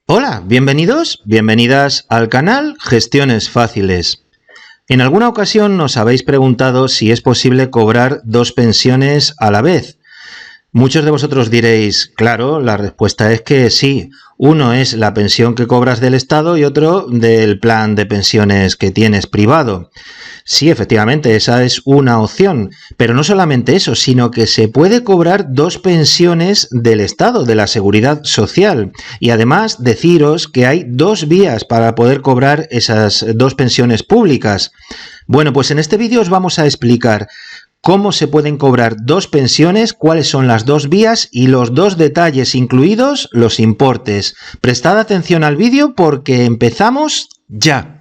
Hola, bienvenidos, bienvenidas al canal Gestiones Fáciles. En alguna ocasión nos habéis preguntado si es posible cobrar dos pensiones a la vez. Muchos de vosotros diréis, claro, la respuesta es que sí. Uno es la pensión que cobras del Estado y otro del plan de pensiones que tienes privado. Sí, efectivamente, esa es una opción, pero no solamente eso, sino que se puede cobrar dos pensiones del Estado, de la Seguridad Social. Y además deciros que hay dos vías para poder cobrar esas dos pensiones públicas. Bueno, pues en este vídeo os vamos a explicar cómo se pueden cobrar dos pensiones, cuáles son las dos vías y los dos detalles, incluidos los importes. Prestad atención al vídeo porque empezamos ya.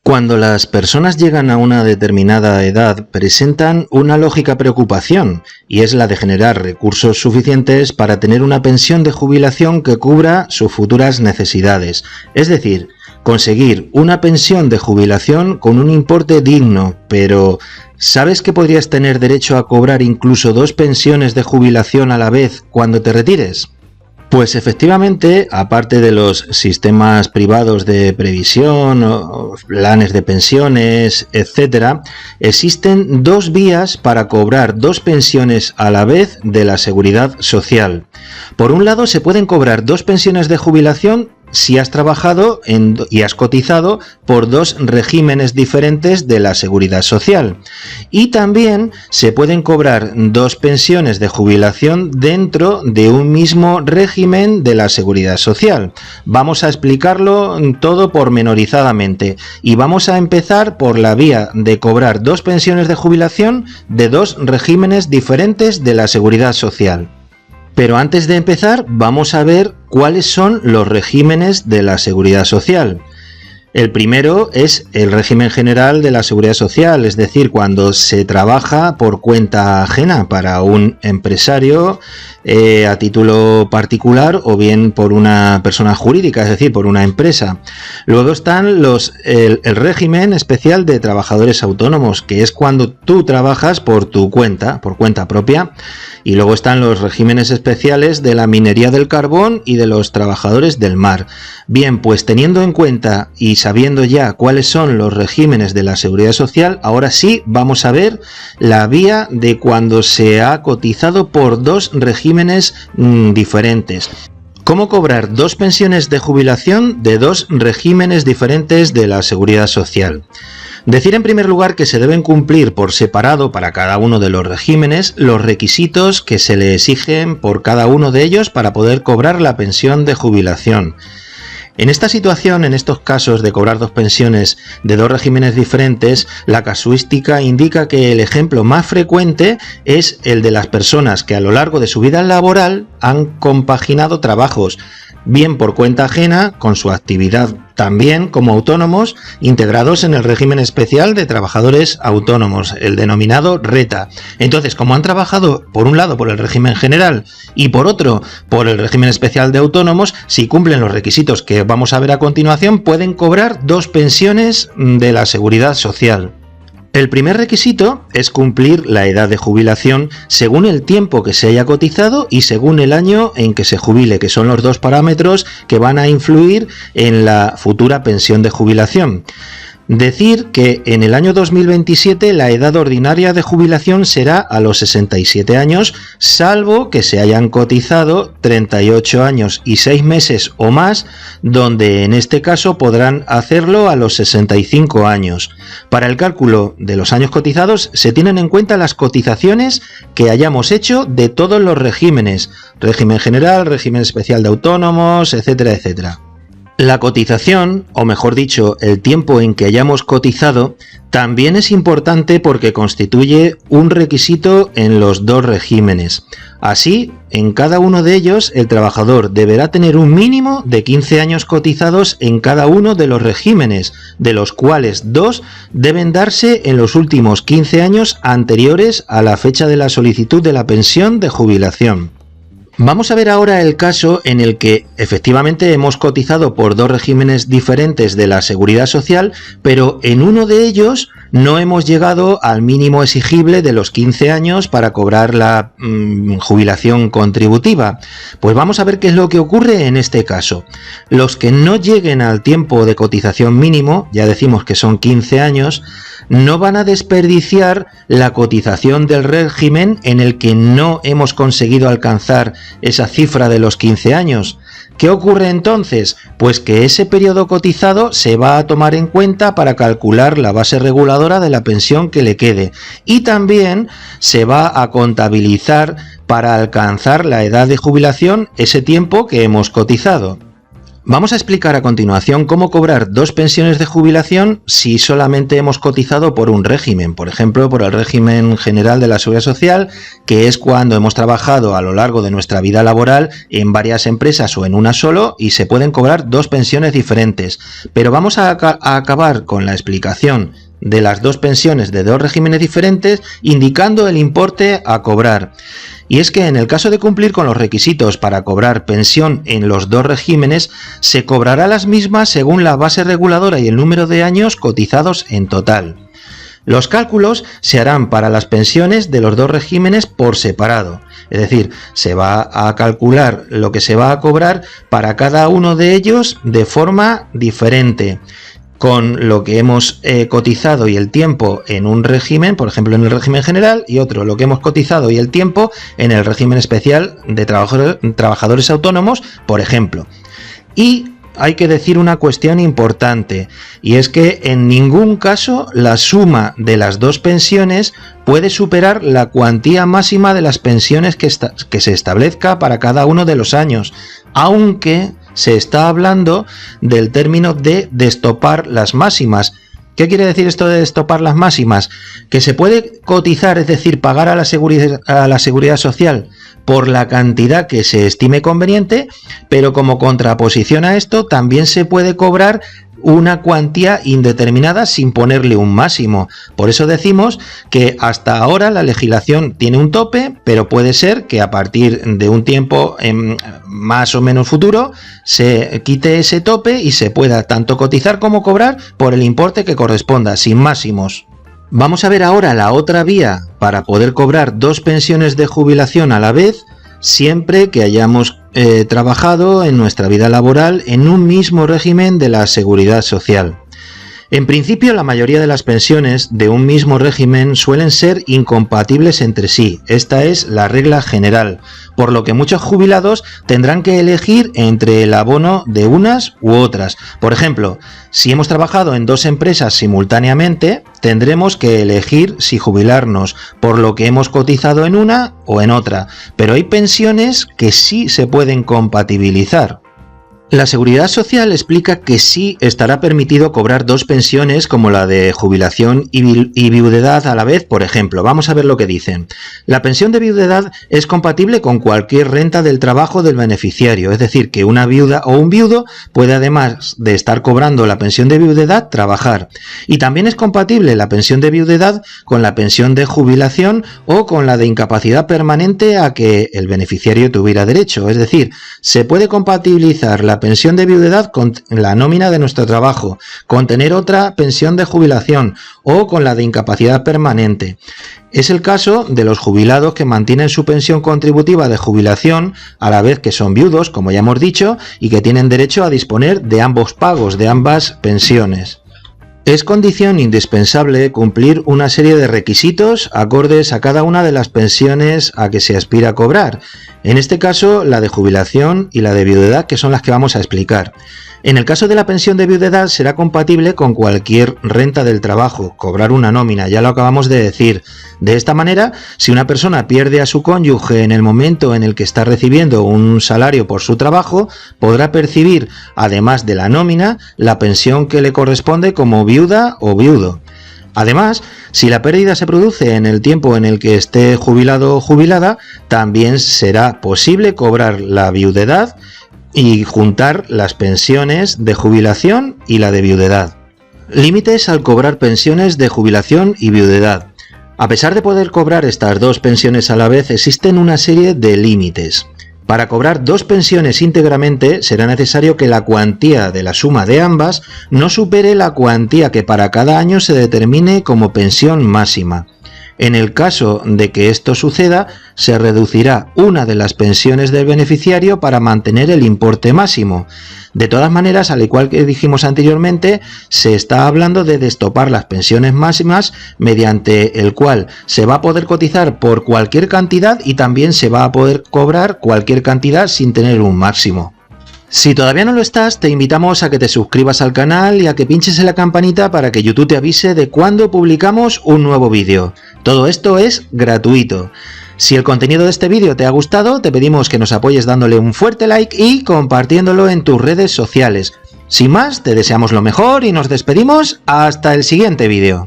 Cuando las personas llegan a una determinada edad, presentan una lógica preocupación, y es la de generar recursos suficientes para tener una pensión de jubilación que cubra sus futuras necesidades. Es decir, conseguir una pensión de jubilación con un importe digno, pero ¿sabes que podrías tener derecho a cobrar incluso dos pensiones de jubilación a la vez cuando te retires? Pues efectivamente, aparte de los sistemas privados de previsión, o planes de pensiones, etc., existen dos vías para cobrar dos pensiones a la vez de la Seguridad Social. Por un lado, se pueden cobrar dos pensiones de jubilación si has trabajado y has cotizado por dos regímenes diferentes de la Seguridad Social. Y también se pueden cobrar dos pensiones de jubilación dentro de un mismo régimen de la Seguridad Social. Vamos a explicarlo todo pormenorizadamente y vamos a empezar por la vía de cobrar dos pensiones de jubilación de dos regímenes diferentes de la Seguridad Social. Pero antes de empezar, vamos a ver cuáles son los regímenes de la Seguridad Social. El primero es el régimen general de la Seguridad Social, es decir, cuando se trabaja por cuenta ajena para un empresario a título particular o bien por una persona jurídica, es decir, por una empresa. Luego están el régimen especial de trabajadores autónomos, que es cuando tú trabajas por tu cuenta, por cuenta propia. Y luego están los regímenes especiales de la minería del carbón y de los trabajadores del mar. Bien, pues teniendo en cuenta y sabiendo ya cuáles son los regímenes de la Seguridad Social, ahora sí vamos a ver la vía de cuando se ha cotizado por dos regímenes diferentes. ¿Cómo cobrar dos pensiones de jubilación de dos regímenes diferentes de la Seguridad Social? Decir en primer lugar que se deben cumplir por separado para cada uno de los regímenes los requisitos que se le exigen por cada uno de ellos para poder cobrar la pensión de jubilación. En esta situación, en estos casos de cobrar dos pensiones de dos regímenes diferentes, la casuística indica que el ejemplo más frecuente es el de las personas que a lo largo de su vida laboral han compaginado trabajos, bien por cuenta ajena, con su actividad también como autónomos, integrados en el régimen especial de trabajadores autónomos, el denominado RETA. Entonces, como han trabajado por un lado por el régimen general y por otro por el régimen especial de autónomos, si cumplen los requisitos que vamos a ver a continuación, pueden cobrar dos pensiones de la Seguridad Social. El primer requisito es cumplir la edad de jubilación según el tiempo que se haya cotizado y según el año en que se jubile, que son los dos parámetros que van a influir en la futura pensión de jubilación. Decir que en el año 2027 la edad ordinaria de jubilación será a los 67 años, salvo que se hayan cotizado 38 años y 6 meses o más, donde en este caso podrán hacerlo a los 65 años. Para el cálculo de los años cotizados se tienen en cuenta las cotizaciones que hayamos hecho de todos los regímenes, régimen general, régimen especial de autónomos, etcétera, etcétera. La cotización, o mejor dicho, el tiempo en que hayamos cotizado, también es importante porque constituye un requisito en los dos regímenes. Así, en cada uno de ellos, el trabajador deberá tener un mínimo de 15 años cotizados en cada uno de los regímenes, de los cuales 2 deben darse en los últimos 15 años anteriores a la fecha de la solicitud de la pensión de jubilación. Vamos a ver ahora el caso en el que efectivamente hemos cotizado por dos regímenes diferentes de la Seguridad Social, pero en uno de ellos no hemos llegado al mínimo exigible de los 15 años para cobrar la jubilación contributiva. Pues vamos a ver qué es lo que ocurre en este caso. Los que no lleguen al tiempo de cotización mínimo, ya decimos que son 15 años, no van a desperdiciar la cotización del régimen en el que no hemos conseguido alcanzar esa cifra de los 15 años. ¿Qué ocurre entonces? Pues que ese periodo cotizado se va a tomar en cuenta para calcular la base reguladora de la pensión que le quede, y también se va a contabilizar para alcanzar la edad de jubilación ese tiempo que hemos cotizado. Vamos a explicar a continuación cómo cobrar dos pensiones de jubilación si solamente hemos cotizado por un régimen, por ejemplo por el régimen general de la Seguridad Social, que es cuando hemos trabajado a lo largo de nuestra vida laboral en varias empresas o en una solo y se pueden cobrar dos pensiones diferentes. Pero vamos a acabar con la explicación de las dos pensiones de dos regímenes diferentes indicando el importe a cobrar. Y es que en el caso de cumplir con los requisitos para cobrar pensión en los dos regímenes, se cobrará las mismas según la base reguladora y el número de años cotizados en total. Los cálculos se harán para las pensiones de los dos regímenes por separado, es decir, se va a calcular lo que se va a cobrar para cada uno de ellos de forma diferente, con lo que hemos cotizado y el tiempo en un régimen, por ejemplo en el régimen general, y otro lo que hemos cotizado y el tiempo en el régimen especial de trabajadores autónomos, por ejemplo. Y hay que decir una cuestión importante, y es que en ningún caso la suma de las dos pensiones puede superar la cuantía máxima de las pensiones que se establezca para cada uno de los años, aunque se está hablando del término de destopar las máximas. ¿Qué quiere decir esto de destopar las máximas? Que se puede cotizar, es decir, pagar a la seguridad social por la cantidad que se estime conveniente, pero como contraposición a esto también se puede cobrar una cuantía indeterminada sin ponerle un máximo. Por eso decimos que hasta ahora la legislación tiene un tope, pero puede ser que a partir de un tiempo más o menos futuro se quite ese tope y se pueda tanto cotizar como cobrar por el importe que corresponda, sin máximos. Vamos a ver ahora la otra vía para poder cobrar dos pensiones de jubilación a la vez, siempre que hayamos trabajado en nuestra vida laboral en un mismo régimen de la Seguridad Social. En principio, la mayoría de las pensiones de un mismo régimen suelen ser incompatibles entre sí. Esta es la regla general, por lo que muchos jubilados tendrán que elegir entre el abono de unas u otras. Por ejemplo, si hemos trabajado en dos empresas simultáneamente, tendremos que elegir si jubilarnos por lo que hemos cotizado en una o en otra, pero hay pensiones que sí se pueden compatibilizar. La Seguridad Social explica que sí estará permitido cobrar dos pensiones como la de jubilación y viudedad a la vez, por ejemplo. Vamos a ver lo que dicen. La pensión de viudedad es compatible con cualquier renta del trabajo del beneficiario, es decir, que una viuda o un viudo puede, además de estar cobrando la pensión de viudedad, trabajar. Y también es compatible la pensión de viudedad con la pensión de jubilación o con la de incapacidad permanente a que el beneficiario tuviera derecho, es decir, se puede compatibilizar la pensión de viudedad con la nómina de nuestro trabajo, con tener otra pensión de jubilación o con la de incapacidad permanente. Es el caso de los jubilados que mantienen su pensión contributiva de jubilación a la vez que son viudos, como ya hemos dicho, y que tienen derecho a disponer de ambos pagos, de ambas pensiones. Es condición indispensable cumplir una serie de requisitos acordes a cada una de las pensiones a que se aspira a cobrar, en este caso la de jubilación y la de viudedad, que son las que vamos a explicar. En el caso de la pensión de viudedad será compatible con cualquier renta del trabajo, cobrar una nómina, ya lo acabamos de decir. De esta manera, si una persona pierde a su cónyuge en el momento en el que está recibiendo un salario por su trabajo, podrá percibir, además de la nómina, la pensión que le corresponde como viuda o viudo. Además, si la pérdida se produce en el tiempo en el que esté jubilado o jubilada, también será posible cobrar la viudedad y juntar las pensiones de jubilación y la de viudedad. Límites al cobrar pensiones de jubilación y viudedad. A pesar de poder cobrar estas dos pensiones a la vez, existen una serie de límites. Para cobrar 2 pensiones íntegramente será necesario que la cuantía de la suma de ambas no supere la cuantía que para cada año se determine como pensión máxima. En el caso de que esto suceda, se reducirá una de las pensiones del beneficiario para mantener el importe máximo. De todas maneras, al igual que dijimos anteriormente, se está hablando de destopar las pensiones máximas, mediante el cual se va a poder cotizar por cualquier cantidad y también se va a poder cobrar cualquier cantidad sin tener un máximo. Si todavía no lo estás, te invitamos a que te suscribas al canal y a que pinches en la campanita para que YouTube te avise de cuando publicamos un nuevo vídeo. Todo esto es gratuito. Si el contenido de este vídeo te ha gustado, te pedimos que nos apoyes dándole un fuerte like y compartiéndolo en tus redes sociales. Sin más, te deseamos lo mejor y nos despedimos hasta el siguiente vídeo.